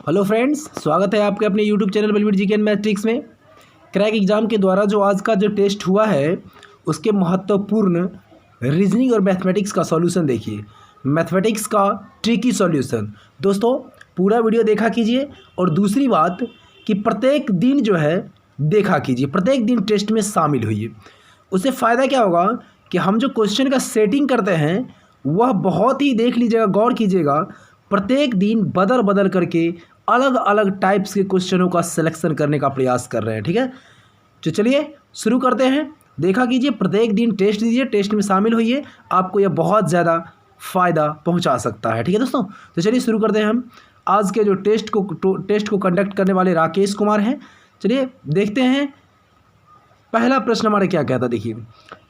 Hello friends, स्वागत है आपके अपने YouTube channel Balveer GK and matrix में। क्रैक एग्जाम के द्वारा जो आज का जो टेस्ट हुआ है उसके महत्वपूर्ण रीजनिंग और मैथमेटिक्स का सॉल्यूशन देखिए। मैथमेटिक्स का ट्रिकी सॉल्यूशन दोस्तों पूरा वीडियो देखा कीजिए। और दूसरी बात कि प्रत्येक दिन जो है देखा कीजिए, प्रत्येक दिन टेस्ट में शामिल होइए। उससे फ़ायदा क्या होगा कि हम जो क्वेश्चन का सेटिंग करते हैं वह बहुत ही देख लीजिएगा, गौर कीजिएगा। प्रत्येक दिन बदल बदल करके अलग अलग टाइप्स के क्वेश्चनों का सिलेक्शन करने का प्रयास कर रहे हैं। ठीक है, तो चलिए शुरू करते हैं। देखा कीजिए, प्रत्येक दिन टेस्ट दीजिए, टेस्ट में शामिल होइए, आपको यह बहुत ज़्यादा फ़ायदा पहुंचा सकता है। ठीक है दोस्तों, तो चलिए शुरू करते हैं। हम आज के जो टेस्ट को कंडक्ट करने वाले राकेश कुमार हैं। चलिए देखते हैं पहला प्रश्न हमारा क्या कहता है। देखिए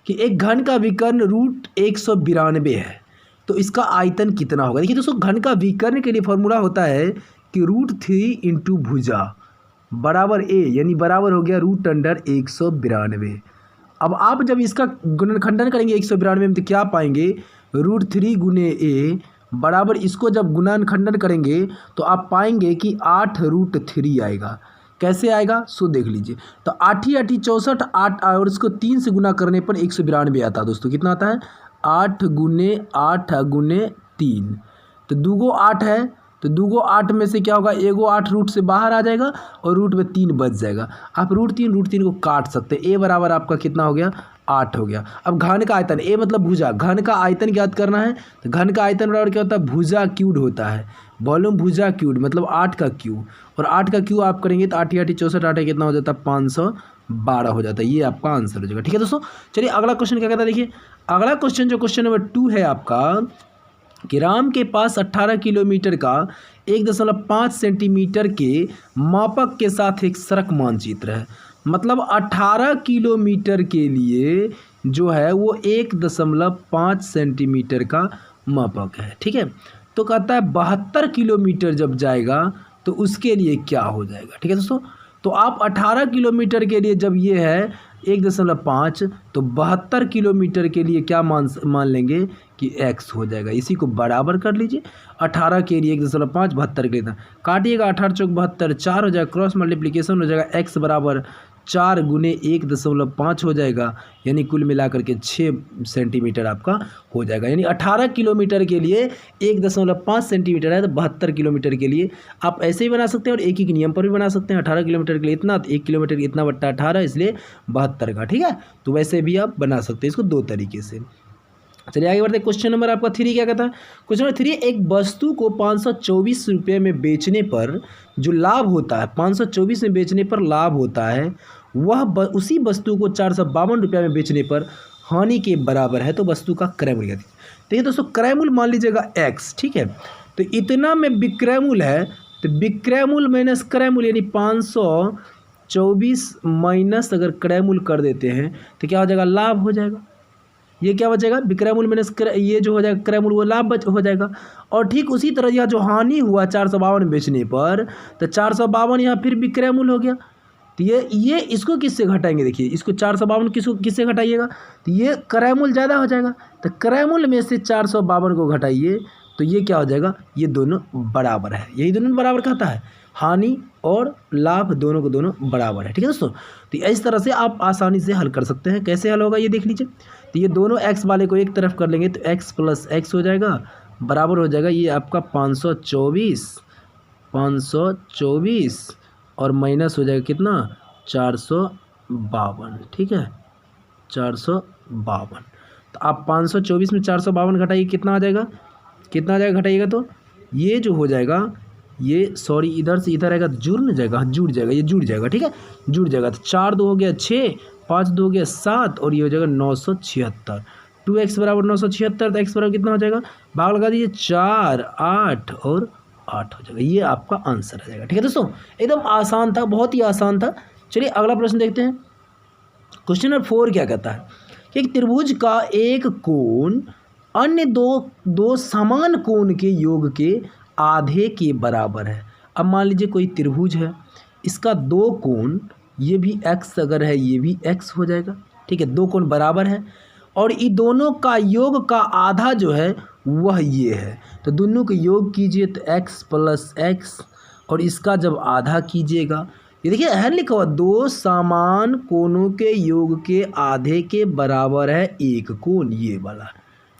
कि एक घन का विकर्ण रूट 192 है तो इसका आयतन कितना होगा। देखिए दोस्तों, घन का विकर्ण के लिए फॉर्मूला होता है कि √3 इंटू भुजा बराबर ए, यानी बराबर हो गया √192। अब आप जब इसका गुणनखंडन करेंगे 192 में तो क्या पाएंगे, √3 गुने ए बराबर, इसको जब गुणनखंडन करेंगे तो आप पाएंगे कि 8√3 आएगा। कैसे आएगा सो देख लीजिए। तो 8 8 64, 8 और इसको 3 से गुना करने पर 192 आता है। दोस्तों कितना आता है, 8 गुने 8 गुने 3, तो 2 गो 8 है, तो 2 गो 8 में से क्या होगा, एगो 8 रूट से बाहर आ जाएगा और रूट में 3 बच जाएगा। आप √3 को काट सकते हैं। ए बराबर आपका कितना हो गया, 8 हो गया। अब घन का आयतन, ए मतलब भुजा, घन का आयतन ज्ञात करना है। तो घन का आयतन बराबर क्या होता है, भुजा क्यूब होता है। वॉल्यूम भुजा क्यूब मतलब 8 का क्यूब, और 8 का क्यूब आप करेंगे तो 8 8 64, 8 कितना हो जाता है, 512 हो जाता है। ये आपका आंसर हो जाएगा। ठीक है दोस्तों, चलिए अगला क्वेश्चन क्या कहता है। देखिए अगला क्वेश्चन जो क्वेश्चन नंबर 2 है आपका, कि राम के पास 18 किलोमीटर का 1.5 सेंटीमीटर के मापक के साथ एक सड़क मानचित्र है। मतलब 18 किलोमीटर के लिए जो है वो 1.5 सेंटीमीटर का मापक है। ठीक है, तो कहता है 72 किलोमीटर जब जाएगा तो उसके लिए क्या हो जाएगा। ठीक है दोस्तों, तो आप 18 किलोमीटर के लिए जब ये है 1.5, तो 72 किलोमीटर के लिए क्या मान लेंगे कि x हो जाएगा। इसी को बराबर कर लीजिए। 18 के लिए 1.5, 72 के लिए काटिएगा, 18 चौक 72, 4 हो जाएगा, क्रॉस मल्टीप्लिकेशन हो जाएगा, x बराबर 4 गुने 1.5 हो जाएगा, यानी कुल मिलाकर के 6 सेंटीमीटर आपका हो जाएगा। यानी 18 किलोमीटर के लिए 1.5 सेंटीमीटर है, तो 72 किलोमीटर के लिए आप ऐसे ही बना सकते हैं और एक ही नियम पर भी बना सकते हैं। 18 किलोमीटर के लिए इतना, तो 1 किलोमीटर इतना बट्टा 18, इसलिए 72 का। ठीक है, तो वैसे भी आप बना सकते हैं इसको दो तरीके से। चलिए आगे बढ़ते हैं। क्वेश्चन नंबर आपका 3 क्या कहता है। क्वेश्चन नंबर 3, एक वस्तु को 524 रुपये में बेचने पर जो लाभ होता है, 524 में बेचने पर लाभ होता है, वह उसी वस्तु को 452 रुपये में बेचने पर हानि के बराबर है। तो वस्तु का क्रय मूल्य कहते हैं। देखिए दोस्तों, क्रय मूल्य मान लीजिएगा x। ठीक है, तो इतना में विक्रय मूल्य है, तो विक्रय मूल्य माइनस क्रय मूल्य, यानी 524 माइनस अगर क्रय मूल्य कर देते हैं तो क्या हो जाएगा, लाभ हो जाएगा। ये क्या बचेगा, विक्रय मूल्य माइनस ये जो हो जाएगा क्रय मूल्य, वो लाभ हो जाएगा। और ठीक उसी तरह यह जो हानि हुआ 452 बेचने पर, तो 452 यहाँ फिर विक्रय मूल्य हो गया। तो ये इसको किससे घटाएंगे, देखिए इसको 452 किससे घटाइएगा, तो ये क्रय मूल्य ज़्यादा हो जाएगा। तो क्रय मूल्य में से 452 को घटाइए तो ये क्या हो जाएगा, ये दोनों बराबर है। यही दोनों बराबर कहता है, हानि और लाभ दोनों को दोनों बराबर है। ठीक है दोस्तों, तो इस तरह से आप आसानी से हल कर सकते हैं। कैसे हल होगा ये देख लीजिए। तो ये दोनों x वाले को एक तरफ कर लेंगे तो x प्लस x हो जाएगा, बराबर हो जाएगा ये आपका 524 और माइनस हो जाएगा कितना, 452। ठीक है, 452। तो आप 524 में 452 घटाइए, कितना आ जाएगा, कितना आ जाएगा घटाइएगा, तो ये जो हो जाएगा, ये सॉरी इधर से इधर आएगा, जुड़ जाएगा, जुड़ जाएगा, ये जुड़ जाएगा। ठीक है, जुड़ जाएगा। तो 4 2 हो गया 6, 5 2 हो गया 7, और ये हो जाएगा 976। 2x बराबर 976, तो x बराबर कितना हो जाएगा, भाग लगा दीजिए, 4 8 और 8 हो जाएगा। ये आपका आंसर आ जाएगा। ठीक है दोस्तों, एकदम आसान था, बहुत ही आसान था। चलिए अगला प्रश्न देखते हैं। क्वेश्चन नंबर 4 क्या कहता है कि एक त्रिभुज का एक कोण अन्य दो समान कोण के योग के आधे के बराबर है। अब मान लीजिए कोई त्रिभुज है, इसका 2 कोण, ये भी x अगर है ये भी x हो जाएगा। ठीक है, 2 कोण बराबर है और ये दोनों का योग का आधा जो है वह ये है। तो दोनों का योग कीजिए तो x प्लस x और इसका जब आधा कीजिएगा, ये देखिए है लिखा हुआ, दो समान कोणों के योग के आधे के बराबर है एक कोण, ये वाला,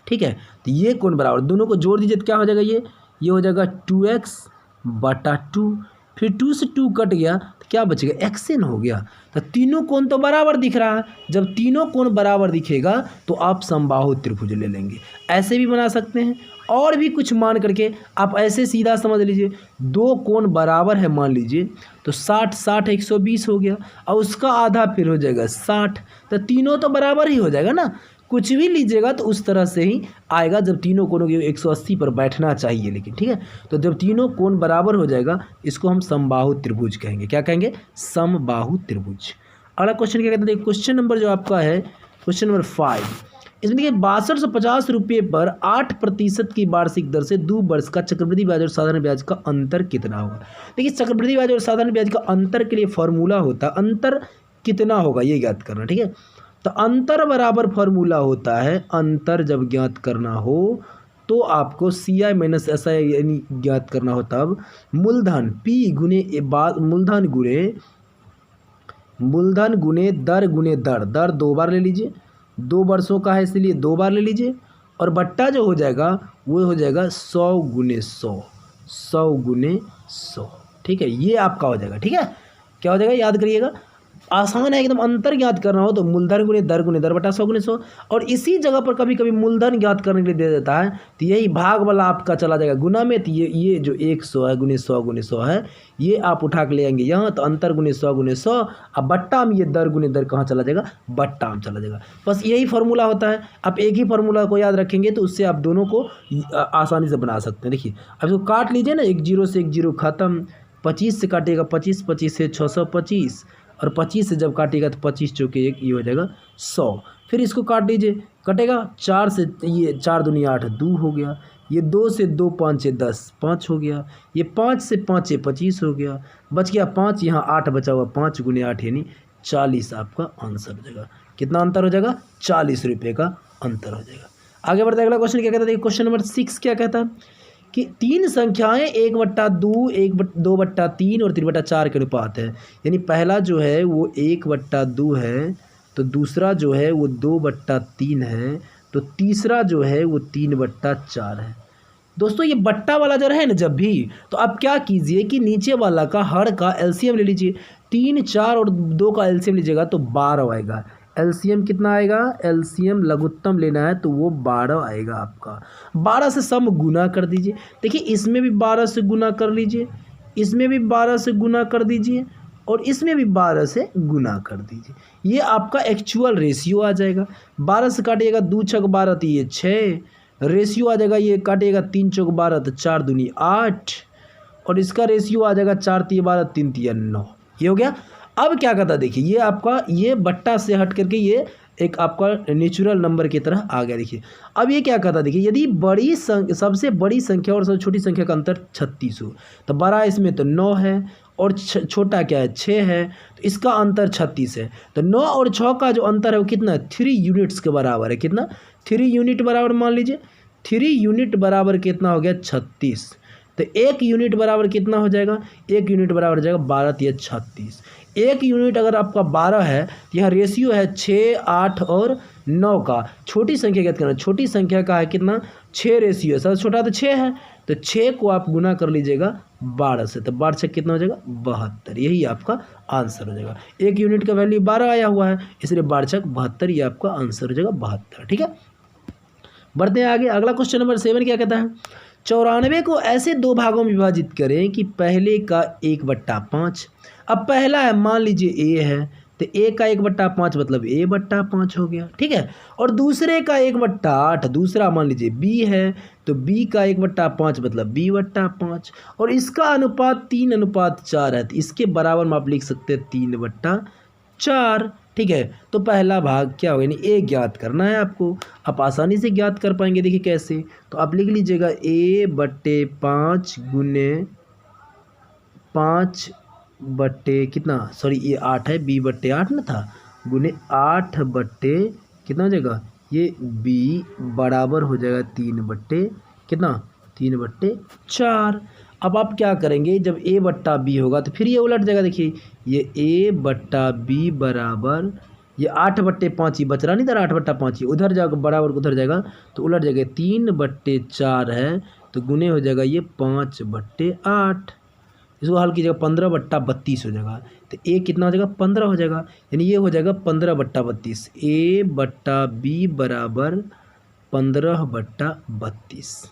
ठीक है। तो ये कोण बराबर, दोनों को जोड़ दीजिए तो क्या हो जाएगा, ये हो जाएगा 2x/2, फिर 2 से 2 कट गया तो क्या बचेगा, xn हो गया। तो तीनों कोण तो बराबर दिख रहा है, जब तीनों कोण बराबर दिखेगा तो आप समबाहु त्रिभुज ले लेंगे। ऐसे भी बना सकते हैं, और भी कुछ मान करके आप ऐसे सीधा समझ लीजिए, दो कोण बराबर है मान लीजिए, तो 60 120 हो गया, और उसका आधा फिर हो जाएगा 60, तो तीनों तो बराबर ही हो जाएगा ना। कुछ भी लीजिएगा तो उस तरह से ही आएगा, जब तीनों कोणों के 180 पर बैठना चाहिए, लेकिन ठीक है। तो जब तीनों कोण बराबर हो जाएगा, इसको हम समबाहु त्रिभुज कहेंगे। क्या कहेंगे, समबाहु त्रिभुज। अगला क्वेश्चन क्या कहते हैं, क्वेश्चन नंबर जो आपका है क्वेश्चन नंबर 5, इसमें देखिए 6250 रुपये पर 8% की वार्षिक दर से 2 वर्ष का चक्रवृद्धि ब्याज और साधारण ब्याज का अंतर कितना होगा। देखिए चक्रवृद्धि ब्याज और साधारण ब्याज का अंतर के लिए फॉर्मूला होता है, अंतर कितना होगा ये ज्ञात करना, ठीक है। तो अंतर बराबर फॉर्मूला होता है, अंतर जब ज्ञात करना हो तो आपको CI माइनस SI यानी ज्ञात करना हो, तब मूलधन P गुने मूलधन गुने दर, दर 2 बार ले लीजिए, 2 वर्षों का है इसलिए 2 बार ले लीजिए, और बट्टा जो हो जाएगा वो हो जाएगा 100 गुने 100, ठीक है। ये आपका हो जाएगा, ठीक है। क्या हो जाएगा याद करिएगा, आसान है एकदम। अंतर ज्ञात करना हो तो मूलधन गुने दर बटा 100 गुने 100, और इसी जगह पर कभी कभी मूलधन ज्ञात करने के लिए दे देता है, तो यही भाग वाला आपका चला जाएगा गुना में, तो ये जो 100 है गुने 100 है, ये आप उठा के ले आएंगे यहाँ, तो अंतर गुने 100 गुने 100, अब बट्टा में ये दर गुने दर कहाँ चला जाएगा, बट्टा में चला जाएगा। बस यही फार्मूला होता है। आप एक ही फार्मूला को याद रखेंगे तो उससे आप दोनों को आसानी से बना सकते हैं। देखिए अब इसको काट लीजिए ना, 1 0 से 1 0 खत्म, 25 से काटिएगा 25, 25 से 625, और 25 से जब काटिएगा तो 25 चौके 1, ये हो जाएगा 100। फिर इसको काट लीजिए, कटेगा 4 से, ये 4 दूनी 8 2 हो गया, ये 2 से 2 5 6 10 5 हो गया, ये 5 से 5 6 25 हो गया, बच गया 5, यहाँ 8 बचा हुआ, 5 गुने 8 यानी 40 आपका आंसर हो जाएगा। कितना अंतर हो जाएगा, 40 रुपये का अंतर हो जाएगा। आगे बढ़ते अगला क्वेश्चन क्या कहता है, देखिए क्वेश्चन नंबर 6 क्या कहता है कि 3 संख्याएं 1/2, 2/3 और 3/4 के अनुपात है। यानी पहला जो है वो 1/2 है, तो दूसरा जो है वो 2/3 है, तो तीसरा जो है वो 3/4 है। दोस्तों ये बट्टा वाला जो है ना, जब भी तो आप क्या कीजिए कि नीचे वाला का हर का एलसीएम ले लीजिए, 3 4 और 2 का एलसीएम लीजिएगा तो 12 आएगा। एलसीएम कितना आएगा, एलसीएम लघुत्तम लेना है तो वो 12 आएगा आपका। 12 से सम गुना कर दीजिए, देखिए इसमें भी 12 से गुना कर लीजिए, इसमें भी 12 से गुना कर दीजिए, और इसमें भी 12 से गुना कर दीजिए। ये आपका एक्चुअल रेशियो आ जाएगा। 12 से काटिएगा 2 6 12 तो ये 6 रेशियो आ जाएगा, ये काटिएगा 3 4 12 तो 4 दूनी 8, और इसका रेशियो आ जाएगा 4 3 12 3 3 9, ये हो गया। अब क्या करता है, देखिए ये आपका ये बट्टा से हट करके ये एक आपका नेचुरल नंबर की तरह आ गया। देखिए अब ये क्या करता है, देखिए यदि सबसे बड़ी संख्या और सबसे छोटी संख्या का अंतर 36 हो, तो बड़ा इसमें तो 9 है और छोटा क्या है 6 है, तो इसका अंतर 36 है। तो 9 और 6 का जो अंतर है वो कितना है, 3 यूनिट्स के बराबर है। कितना, 3 यूनिट बराबर, मान लीजिए 3 यूनिट बराबर कितना हो गया 36, तो 1 यूनिट बराबर कितना हो जाएगा, 1 यूनिट बराबर हो जाएगा 12 या 36। 1 यूनिट अगर आपका 12 है तो यह रेशियो है 6 8 और 9 का। छोटी संख्या क्या करना, छोटी संख्या का है कितना 6 रेशियो है, सबसे छोटा तो 6 है, तो 6 को आप गुना कर लीजिएगा 12 से, तो 12 6 कितना हो जाएगा 72। यही आपका आंसर हो जाएगा। 1 यूनिट का वैल्यू 12 आया हुआ है, इसलिए 12 6 72, ये आपका आंसर हो जाएगा 72। ठीक है, बढ़ते हैं आगे। अगला क्वेश्चन नंबर 7 क्या कहता है, 94 को ऐसे 2 भागों में विभाजित करें कि पहले का 1/5। अब पहला है मान लीजिए ए है, तो ए का 1/5 मतलब a/5 हो गया। ठीक है, और दूसरे का 1/8, दूसरा मान लीजिए बी है, तो बी का 1/5 मतलब b/5, और इसका अनुपात 3:4 है, तो इसके बराबर में आप लिख सकते हैं 3/4। ठीक है, तो पहला भाग क्या होगा, यानी ए ज्ञात करना है आपको। आप आसानी से ज्ञात कर पाएंगे, देखिए कैसे, तो आप लिख लीजिएगा a/5 गुने 5 बट्टे कितना, सॉरी ये 8 है, b/8 ना था, गुने 8 बट्टे कितना हो जाएगा, ये b बराबर हो जाएगा 3 बट्टे कितना, 3/4। अब आप क्या करेंगे, जब ए बट्टा बी होगा तो फिर ये उलट जाएगा। देखिए ये ए बट्टा बी बराबर ये 8/5 ही बच रहा नहीं था, 8/5 ही उधर जाएगा बराबर उधर जाएगा तो उलट जाएगा। 3/4 है तो गुने हो जाएगा ये 5/8। इसको हल कीजिएगा 15/32 हो जाएगा। तो ए कितना हो जाएगा 15 हो जाएगा, यानी ये हो जाएगा 15/32। ए बट्टा बी बराबर 15/32।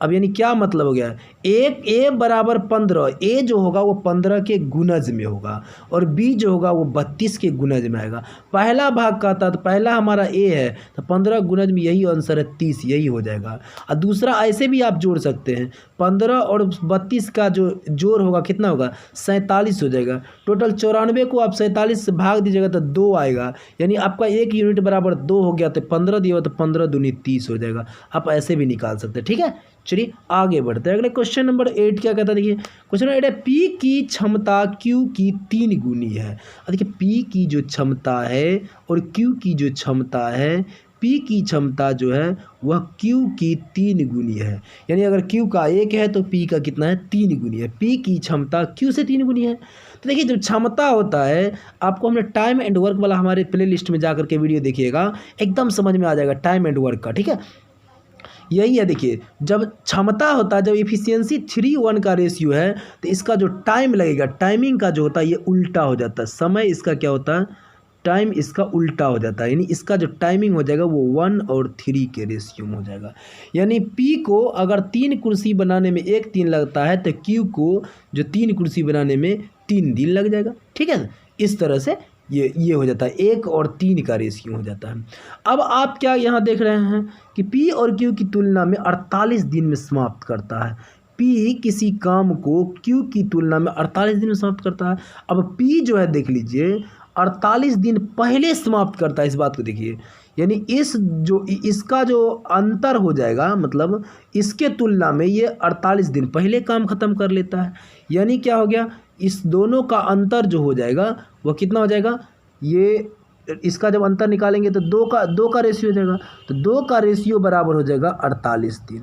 अब यानी क्या मतलब हो गया, एक ए बराबर 15, ए जो होगा वो 15 के गुणज में होगा और बी जो होगा वो 32 के गुणज में आएगा। पहला भाग का था तो पहला हमारा ए है तो 15 गुणज में यही आंसर है 30, यही हो जाएगा। और दूसरा ऐसे भी आप जोड़ सकते हैं, 15 और 32 का जो जोड़ होगा कितना होगा 47 हो जाएगा। टोटल 94 को आप 47 से भाग दीजिएगा तो 2 आएगा, यानी आपका 1 यूनिट बराबर 2 हो गया। तो 15 दिया तो 15 दूनी 30 हो जाएगा। आप ऐसे भी निकाल सकते हैं, ठीक है। चलिए आगे बढ़ते हैं। अगले क्वेश्चन नंबर 8 क्या कहता है, देखिए क्वेश्चन नंबर 8 है पी की क्षमता क्यू की 3 गुनी है। देखिए पी की जो क्षमता है और क्यू की जो क्षमता है, पी की क्षमता जो है वह क्यू की 3 गुनी है। यानी अगर क्यू का 1 है तो पी का कितना है 3 गुनी है। पी की क्षमता क्यू से 3 गुनी है। तो देखिए जो क्षमता होता है, आपको हमने टाइम एंड वर्क वाला हमारे प्ले लिस्ट में जाकर के वीडियो देखिएगा, एकदम समझ में आ जाएगा टाइम एंड वर्क का, ठीक है। यही है, देखिए जब क्षमता होता है, जब इफिशियंसी 3:1 का रेशियो है तो इसका जो टाइम लगेगा, टाइमिंग का जो होता है ये उल्टा हो जाता है। समय इसका क्या होता है, टाइम इसका उल्टा हो जाता है, यानी इसका जो टाइमिंग हो जाएगा वो 1 और 3 के रेशियो में हो जाएगा। यानी पी को अगर 3 कुर्सी बनाने में 1 दिन लगता है तो क्यू को जो 3 कुर्सी बनाने में 3 दिन लग जाएगा, ठीक है। इस तरह से ये हो जाता है, 1 और 3 का रेशियो हो जाता है। अब आप क्या यहाँ देख रहे हैं कि पी और क्यू की तुलना में 48 दिन में समाप्त करता है। पी किसी काम को क्यू की तुलना में 48 दिन में समाप्त करता है। अब पी जो है देख लीजिए 48 दिन पहले समाप्त करता है, इस बात को देखिए। यानी इसका जो अंतर हो जाएगा, मतलब इसके तुलना में ये 48 दिन पहले काम ख़त्म कर लेता है। यानी क्या हो गया, इस दोनों का अंतर जो हो जाएगा वह कितना हो जाएगा, ये इसका जब अंतर निकालेंगे तो 2 का रेशियो हो जाएगा। तो 2 का रेशियो बराबर हो जाएगा 48 दिन।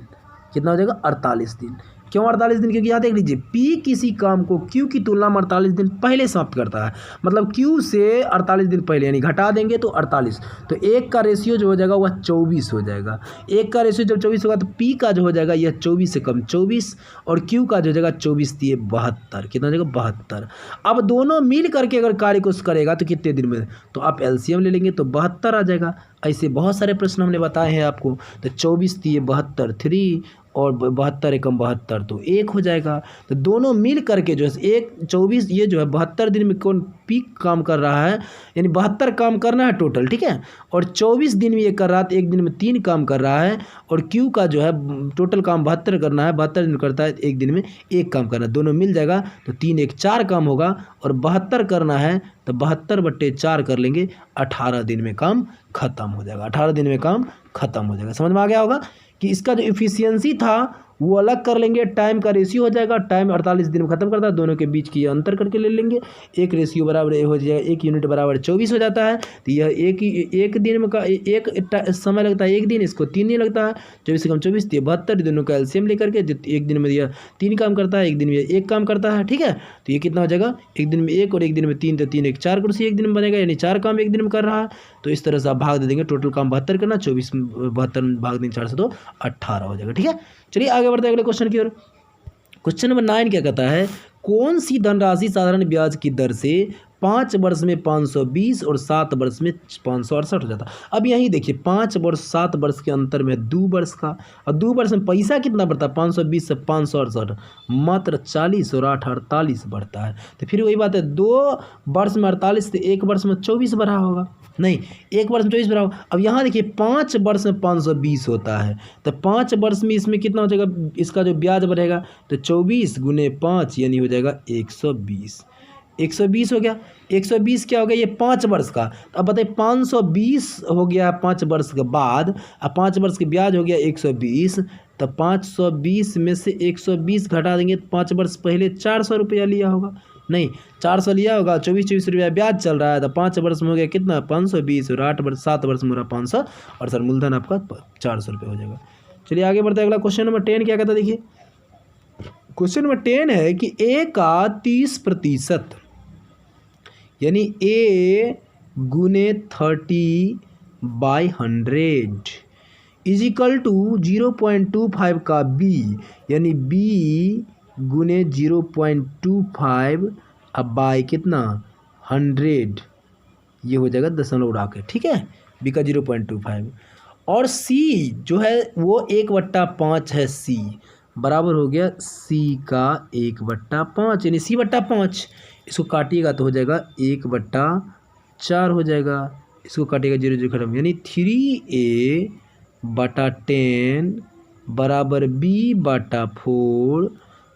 कितना हो जाएगा 48 दिन। क्यों 48 दिन, क्योंकि यहाँ देख लीजिए पी किसी काम को क्यू की तुलना में 48 दिन पहले समाप्त करता है। मतलब क्यू से 48 दिन पहले, यानी घटा देंगे तो 48, तो 1 का रेशियो जो हो जाएगा वह 24 हो जाएगा। 1 का रेशियो जब 24 होगा तो पी का जो हो जाएगा यह 24 से कम 24 और क्यू का जो हो जाएगा 24 दिए 72। कितना हो जाएगा 72। अब दोनों मिल करके अगर कार्य को करेगा तो कितने दिन में, तो आप एलसीएम ले लेंगे तो 72 आ जाएगा। ऐसे बहुत सारे प्रश्न हमने बताए हैं आपको। तो 24 दिए 72 3 और 72 एकम 72 तो 1 हो जाएगा। तो दोनों मिल करके जो है 24 ये जो है 72 दिन में कौन पीक काम कर रहा है, यानी 72 काम करना है टोटल, ठीक है। और 24 दिन में ये कर रहा है तो 1 दिन में 3 काम कर रहा है। और क्यू का जो है टोटल काम 72 करना है, 72 दिन करता है, 1 दिन में 1 काम करना है। दोनों मिल जाएगा तो 3 1 4 काम होगा। और 72 करना है तो 72/4 कर लेंगे, 18 दिन में काम खत्म हो जाएगा। 18 दिन में काम खत्म हो जाएगा। समझ में आ गया होगा कि इसका जो इफिशियंसी था वो अलग कर लेंगे, टाइम का रेशियो हो जाएगा, टाइम 48 दिन में खत्म करता है, दोनों के बीच की अंतर करके ले लेंगे। 1 रेशियो बराबर हो जाएगा, 1 यूनिट बराबर 24 हो जाता है। तो यह एक दिन में का एक समय लगता है 1 दिन, इसको 3 दिन लगता है। 24 से कम 24 72, दोनों का एलसीएम लेकर के 1 दिन में यह 3 काम करता है, 1 दिन में 1 काम करता है, ठीक है। तो ये कितना हो जाएगा, 1 दिन में 1 और 1 दिन में 3, तो 3 1 4 कुर्सी 1 दिन में बनेगा, यानी 4 काम 1 दिन में कर रहा है। तो इस तरह से आप भाग दे देंगे, टोटल काम 72 करना, 24 72 भाग देंगे 4 से तो 18 हो जाएगा, ठीक है। चलिए आगे बढ़ते हैं अगले क्वेश्चन की ओर। क्वेश्चन नंबर 9 क्या कहता है, कौन सी धनराशि साधारण ब्याज की दर से 5 वर्ष में 520 और 7 वर्ष में 568 हो जाता है। अब यहीं देखिए 5 वर्ष 7 वर्ष के अंतर में 2 वर्ष का, और 2 वर्ष में पैसा कितना बढ़ता है, 520 से 568 मात्र 40 और 8 48 बढ़ता है। तो फिर वही बात है, 2 वर्ष में 48 से 1 वर्ष में 24 बढ़ा होगा, नहीं 1 वर्ष में 24 बढ़ा होगा। अब यहाँ देखिए 5 वर्ष में 520 होता है, तो 5 वर्ष में इसमें कितना हो जाएगा, इसका जो ब्याज बढ़ेगा तो 24 गुने 5 यानी हो जाएगा 120। 120 हो गया। 120 क्या हो गया, ये 5 वर्ष का। तो अब बताइए 520 हो गया 5 वर्ष के बाद, अब 5 वर्ष के ब्याज हो गया 120। तो 520 में से 120 घटा देंगे तो 5 वर्ष पहले 400 रुपया लिया होगा, नहीं 400 लिया होगा, 24 रुपया ब्याज चल रहा है। तो 5 वर्ष में हो गया कितना 520 और 8 वर्ष 7 वर्ष में हो रहा 500 और सर मूलधन आपका 400 रुपये हो जाएगा। चलिए आगे बढ़ते हैं। अगला क्वेश्चन नंबर 10 क्या कहता है, देखिए क्वेश्चन नंबर 10 है कि ए का 30% यानी ए गुने 30/100 इज इक्वल टू 0.25 का बी यानी बी गुने 0.25 अब बाय कितना 100 ये हो जाएगा दशमलव उड़ा के, ठीक है, बी का 0.25 और सी जो है वो 1/5 है, सी बराबर हो गया सी का 1/5 यानी c/5 इसको काटिएगा तो हो जाएगा 1/4 हो जाएगा, इसको काटिएगा 0 0 खत्म यानी 3a/10 बराबर b/4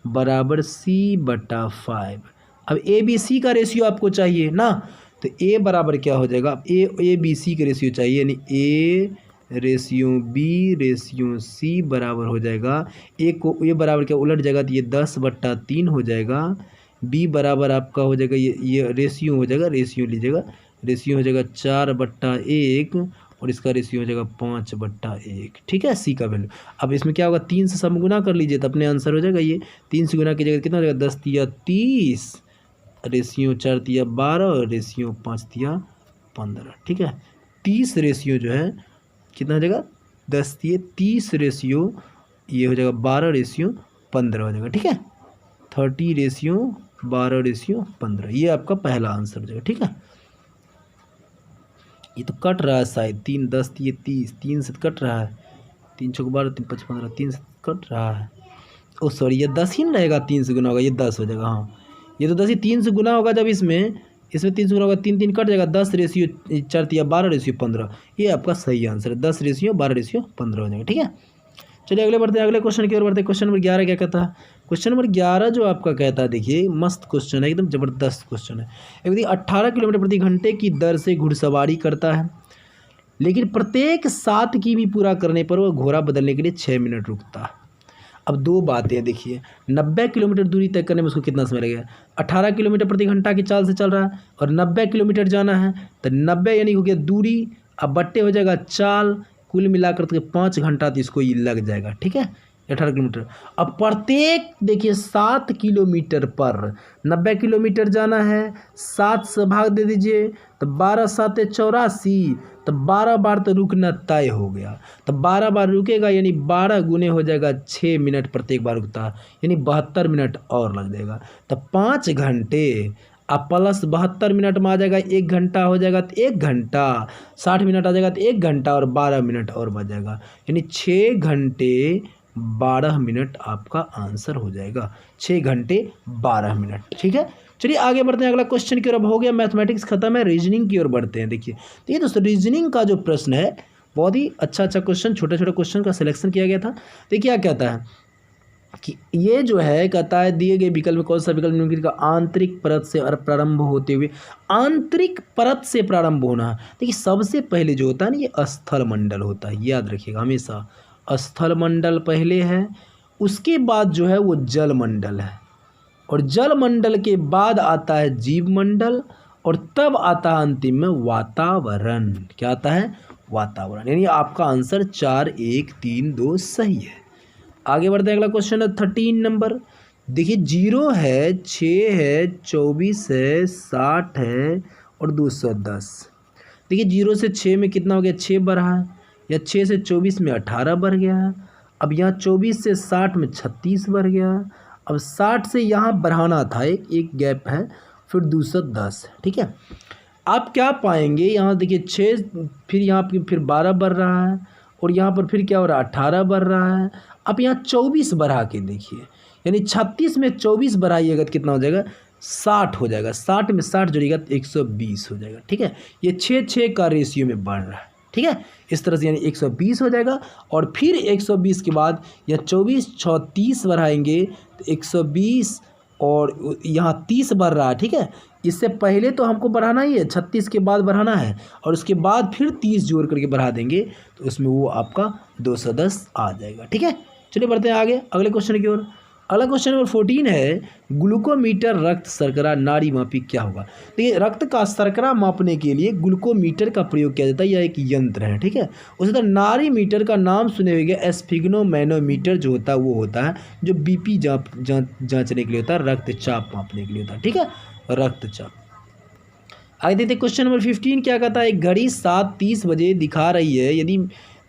बराबर c/5। अब ए बी सी का रेशियो आपको चाहिए ना, तो ए बराबर क्या हो जाएगा, ए बी सी का रेशियो चाहिए यानी A ratio B ratio C बराबर हो जाएगा, ए को ए बराबर क्या उलट जाएगा तो ये 10/3 हो जाएगा, बी बराबर आपका हो जाएगा ये रेशियो हो जाएगा, रेशियो लीजिएगा, रेशियो हो जाएगा 4/1 और इसका रेशियो हो जाएगा 5/1, ठीक है, सी का वैल्यू। अब इसमें क्या होगा 3 से सब गुना कर लीजिए तो अपने आंसर हो जाएगा ये 3 से गुना कीजिएगा कितना हो जाएगा 10 तिया 30 रेशियो 4 तिया 12 रेशियो 5 तिया 15, ठीक है, 30 रेशियो जो है कितना हो जाएगा 10 तिया 30 रेशियो ये हो जाएगा 12 रेशियो 15 हो जाएगा, ठीक है, 30 रेशियो 12 रेशियो 15 ये आपका पहला आंसर हो जाएगा, ठीक है। ये तो कट रहा है शायद 3 10 ये 30 3 से कट रहा है, 3 6 12 3 5 15 3 से कट रहा है, ओ सॉरी ये 10 ही नहीं रहेगा, 3 से गुना होगा ये 10 हो जाएगा, हाँ ये तो 10 ही 3 से गुना होगा जब इसमें 3 से गुना होगा 3 3 कट जाएगा 10 रेशियो 4 तिया 12 रेशियो 15 ये आपका सही आंसर है, 10 रेशियो 12 रेशियो 15 हो जाएगा, ठीक है। चलिए अगले बढ़ते हैं, अगले क्वेश्चन की ओर बढ़ते हैं। क्वेश्चन नंबर 11 क्या कहता है, क्वेश्चन नंबर 11 जो आपका कहता है देखिए मस्त क्वेश्चन है, एकदम ज़बरदस्त क्वेश्चन है। एक व्यक्ति 18 किलोमीटर प्रति घंटे की दर से घुड़सवारी करता है लेकिन प्रत्येक 7 किमी पूरा करने पर वह घोड़ा बदलने के लिए 6 मिनट रुकता है। अब दो बातें देखिए, 90 किलोमीटर दूरी तय करने में उसको कितना समय लगेगा, 18 किलोमीटर प्रति घंटा की चाल से चल रहा है और 90 किलोमीटर जाना है तो 90 यानी हो गया दूरी, अब बट्टे हो जाएगा चाल, कुल मिलाकर के 5 घंटा तो इसको ये लग जाएगा, ठीक है, 18 किलोमीटर। अब प्रत्येक देखिए 7 किलोमीटर पर 90 किलोमीटर जाना है, 7 से भाग दे दीजिए तो 12 7 84 तो 12 बार तो रुकना तय हो गया, तो 12 बार रुकेगा यानी 12 गुने हो जाएगा 6 मिनट प्रत्येक बार रुकता है यानी 72 मिनट और लग जाएगा, तो 5 घंटे अब प्लस 72 मिनट में आ जाएगा 1 घंटा हो जाएगा तो 1 घंटा 60 मिनट आ जाएगा तो 1 घंटा और 12 मिनट और बच जाएगा यानी 6 घंटे 12 मिनट आपका आंसर हो जाएगा, 6 घंटे 12 मिनट, ठीक है। चलिए आगे बढ़ते हैं, अगला क्वेश्चन की ओर। अब हो गया मैथमेटिक्स खत्म है, रीजनिंग की ओर बढ़ते हैं। देखिए तो ये दोस्तों रीजनिंग का जो प्रश्न है बहुत ही अच्छा क्वेश्चन, छोटे छोटे क्वेश्चन का सिलेक्शन किया गया था। देखिए क्या कहता है कि ये जो है कहता है दिए गए विकल्प में कौन सा विकल्प निम्नलिखित का आंतरिक परत से प्रारंभ होते हुए, आंतरिक परत से प्रारंभ होना। देखिए सबसे पहले जो होता है ना ये स्थल मंडल होता है, याद रखिएगा हमेशा, स्थल मंडल पहले है, उसके बाद जो है वो जल मंडल है और जल मंडल के बाद आता है जीव मंडल और तब आता है अंतिम में वातावरण। क्या आता है, वातावरण, यानी आपका आंसर 4 1 3 2 सही है। आगे बढ़ते हैं, अगला क्वेश्चन है 13 नंबर। देखिए 0 है, 6 है, 24 है, 60 है और 210। देखिए 0 से 6 में कितना हो गया, 6 बढ़ा है, या 6 से 24 में 18 बढ़ गया है। अब यहाँ 24 से 60 में 36 बढ़ गया है। अब 60 से यहाँ बढ़ाना था, एक गैप है, फिर 210, ठीक है। आप क्या पाएंगे यहाँ देखिए 6 फिर यहाँ फिर 12 बढ़ रहा है और यहाँ पर फिर क्या हो रहा है 18 बढ़ रहा है। अब यहाँ 24 बढ़ा के देखिए, यानी 36 में 24 बढ़ाइएगा तो कितना हो जाएगा 60 हो जाएगा, 60 में 60 जोड़िएगा तो 120 हो जाएगा, ठीक है। ये 6 का रेशियो में बढ़ रहा है, ठीक है, इस तरह से यानी 120 हो जाएगा। और फिर 120 के बाद या 24 6 30 बढ़ाएंगे तो 120 और यहाँ 30 बढ़ रहा है, ठीक है। इससे पहले तो हमको बढ़ाना ही है, 36 के बाद बढ़ाना है और उसके बाद फिर 30 जोड़ करके बढ़ा देंगे तो उसमें वो आपका 210 आ जाएगा, ठीक है। चलिए बढ़ते हैं आगे अगले क्वेश्चन की ओर। अगला क्वेश्चन नंबर 14 है, ग्लूकोमीटर रक्त शर्करा नाड़ी मापी क्या होगा। देखिए रक्त का शर्करा मापने के लिए ग्लूकोमीटर का प्रयोग किया जाता है, यह एक यंत्र है, ठीक है। उसी तरह नाड़ी मीटर का नाम सुने हुए स्फिग्नोमैनोमीटर जो होता है वो होता है जो बीपी जांचने के लिए होता है, रक्तचाप मापने के लिए होता है, ठीक है, रक्तचाप। आगे देखते क्वेश्चन नंबर 15 क्या कहता है, एक घड़ी 7:30 बजे दिखा रही है, यदि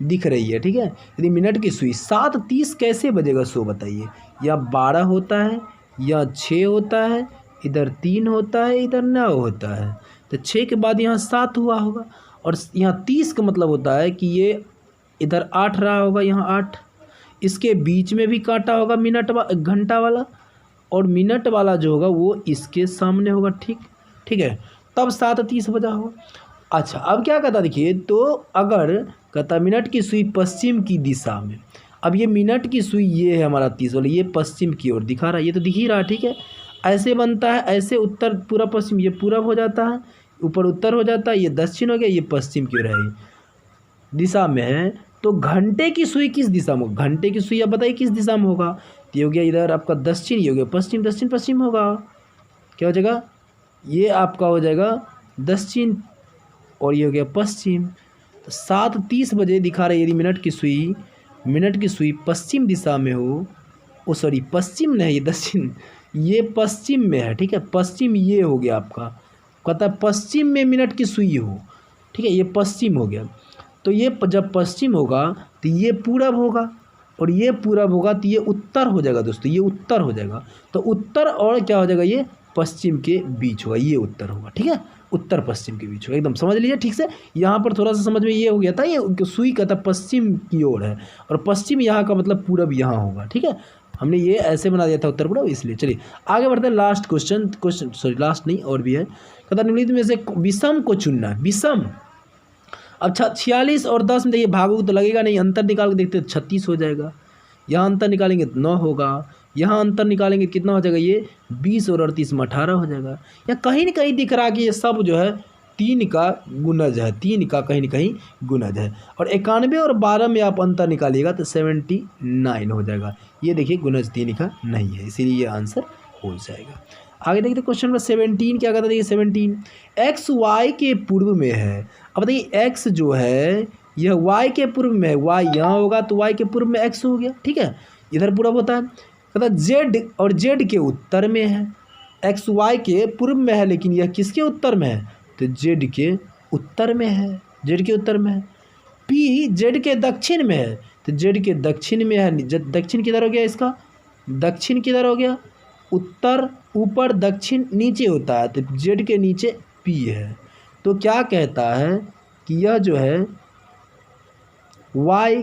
दिख रही है, ठीक है, यदि मिनट की सुई 7:30 कैसे बजेगा सो बताइए। या 12 होता है, या 6 होता है, इधर 3 होता है, इधर 9 होता है। तो 6 के बाद यहाँ 7 हुआ होगा, और यहाँ 30 का मतलब होता है कि ये इधर 8 रहा होगा, यहाँ 8, इसके बीच में भी काटा होगा घंटा वाला, और मिनट वाला जो होगा वो इसके सामने होगा, ठीक है, तब 7:30 बजा होगा। अच्छा अब क्या कहता देखिए, तो अगर कहता मिनट की सुई पश्चिम की दिशा में, अब ये मिनट की सुई ये है हमारा 30 वाला, ये पश्चिम की ओर दिखा रहा है, ये तो दिख ही रहा है, ठीक है, ऐसे बनता है, ऐसे उत्तर पूरा पश्चिम, ये पूरब हो जाता है, ऊपर उत्तर हो जाता है, ये दक्षिण हो गया, ये पश्चिम की ओर है दिशा में है। तो घंटे की सुई किस दिशा में, घंटे की सुई अब बताइए किस दिशा में होगा। तो ये हो गया इधर आपका दक्षिण, ये हो गया पश्चिम, दक्षिण पश्चिम होगा, क्या हो जाएगा, ये आपका हो जाएगा दक्षिण, और ये हो गया पश्चिम। तो 7:30 बजे दिखा रही है, यदि मिनट की सुई पश्चिम दिशा में हो, ओ सॉरी पश्चिम नहीं, ये दक्षिण, ये पश्चिम में है, ठीक है, पश्चिम ये हो गया आपका, कहता है पश्चिम में मिनट की सुई हो, ठीक है, ये पश्चिम हो गया। तो ये जब पश्चिम होगा तो ये पूरब होगा, और ये पूरब होगा तो ये उत्तर हो जाएगा दोस्तों, ये उत्तर हो जाएगा। तो उत्तर और क्या हो जाएगा, ये पश्चिम के बीच होगा, ये उत्तर होगा, ठीक है, उत्तर पश्चिम के बीच होगा, एकदम समझ लीजिए ठीक से। यहाँ पर थोड़ा सा समझ में ये हो गया था, ये सुई का था पश्चिम की ओर है, और पश्चिम यहाँ का मतलब पूरब यहाँ होगा, ठीक है, हमने ये ऐसे बना दिया था उत्तर पूरब, इसलिए। चलिए आगे बढ़ते हैं, लास्ट क्वेश्चन सॉरी लास्ट नहीं और भी है, कहता निम्नलिखित में से विषम को चुनना है, विषम। अब 46 और 10 में देखिए भागों तो लगेगा नहीं, अंतर निकाल के देखते 36 हो जाएगा, यहाँ अंतर निकालेंगे तो 9 होगा, यहाँ अंतर निकालेंगे कितना हो जाएगा, ये 20 और 38 में 18 हो जाएगा। या कहीं ना कहीं दिख रहा कि ये सब जो है 3 का गुणज है, 3 का कहीं ना कहीं गुणज है, और 91 और 12 में आप अंतर निकालिएगा तो 79 हो जाएगा। ये देखिए गुणज 3 का नहीं है, इसीलिए ये आंसर हो जाएगा। आगे देखते क्वेश्चन नंबर 17 क्या कहता है, देखिए 17 एक्स वाई के पूर्व में है। अब देखिए एक्स जो है यह वाई के पूर्व में है, वाई यहाँ होगा तो वाई के पूर्व में एक्स हो गया, ठीक है, इधर पूर्व होता है। कहता जेड और जेड के उत्तर में है, एक्स वाई के पूर्व में है, लेकिन यह किसके उत्तर में है, तो जेड के उत्तर में है, जेड के उत्तर में है। पी जेड के दक्षिण में है, तो जेड के दक्षिण में है, दक्षिण किधर हो गया, इसका दक्षिण किधर हो गया, उत्तर ऊपर दक्षिण नीचे होता है, तो जेड के नीचे पी है। तो क्या कहता है कि यह जो है वाई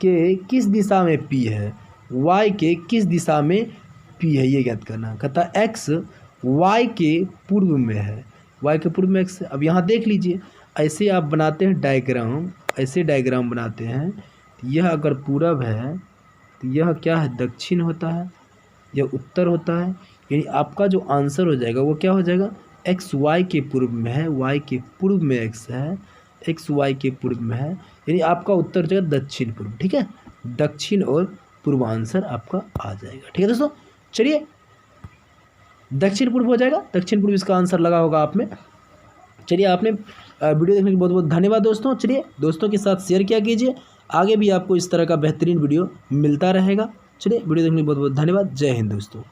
के किस दिशा में पी है, वाई के किस दिशा में पी है, ये ज्ञात करना। कहता है एक्स वाई के पूर्व में है, वाई के पूर्व में एक्स। अब यहाँ देख लीजिए, ऐसे आप बनाते हैं डायग्राम, ऐसे डायग्राम बनाते हैं, यह अगर पूरब है तो यह क्या है, दक्षिण होता है, यह उत्तर होता है, यानी आपका जो आंसर हो जाएगा वो क्या हो जाएगा, एक्स वाई के पूर्व में है, वाई के पूर्व में एक्स है, एक्स वाई के पूर्व में है, यानी आपका उत्तर हो जाएगा दक्षिण पूर्व, ठीक है, दक्षिण और पूर्व आंसर आपका आ जाएगा, ठीक है दोस्तों। चलिए दक्षिण पूर्व हो जाएगा, दक्षिण पूर्व इसका आंसर लगा होगा आप में। चलिए आपने वीडियो देखने के बहुत बहुत धन्यवाद दोस्तों। चलिए दोस्तों के साथ शेयर किया कीजिए, आगे भी आपको इस तरह का बेहतरीन वीडियो मिलता रहेगा। चलिए वीडियो देखने के बहुत बहुत धन्यवाद। जय हिंद दोस्तों।